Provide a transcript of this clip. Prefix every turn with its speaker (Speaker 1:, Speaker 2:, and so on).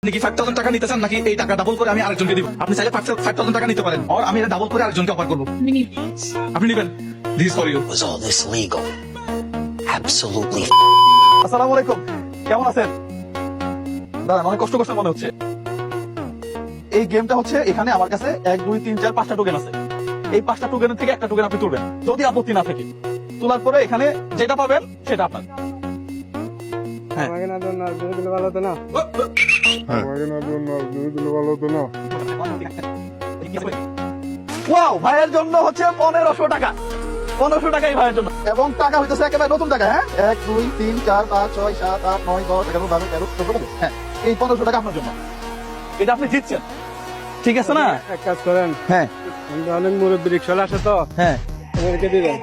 Speaker 1: আপনি কি 5,000 টাকা নিতে চান নাকি এই টাকা ডাবল করে আমি আরেকজনকে দিব? আপনি চাইলে 5,000 টাকা নিতে পারেন, আর আমি এটা ডাবল করে আরেকজনকে অফার করবো। আপনি নেবেন? This for you.
Speaker 2: Was all this legal? Absolutely.
Speaker 1: আসসালামু আলাইকুম, কেমন আছেন? দাঁড়ান, অনেক কষ্ট মনে হচ্ছে। এই গেমটা হচ্ছে, এখানে আমার কাছে 1 2 3 4 5টা টোকেন আছে। এই 5টা টোকেনের থেকে একটা টোকেন আপনি তুলবেন, যদি আপত্তি না থাকে। তোলার পরে এখানে যেটা পাবেন সেটা আপনার। হ্যাঁ।
Speaker 3: আমাকে না দেন না, দুই দিলে ভালো হতো না। আমাকে না দেন না, দুই দিলে ভালো হতো না।
Speaker 1: ওয়াও, ভাইয়ের জন্য হচ্ছে 1500 টাকা। 1500 টাকা এই ভাইয়ের জন্য, এবং টাকা হইতেছে একেবারে নতুন টাকা। হ্যাঁ, 1 2 3 4 5 6 7 8 9 10 11 12 13 14 হ্যাঁ, এই 1500 টাকা আপনার জন্য। এটা আপনি জিতছেন, ঠিক আছে না?
Speaker 3: এক কাজ করেন,
Speaker 1: হ্যাঁ
Speaker 3: অনেক মুরব্বী রিক্সা আসে তো,
Speaker 1: হ্যাঁ,
Speaker 3: ওদেরকে দিবেন।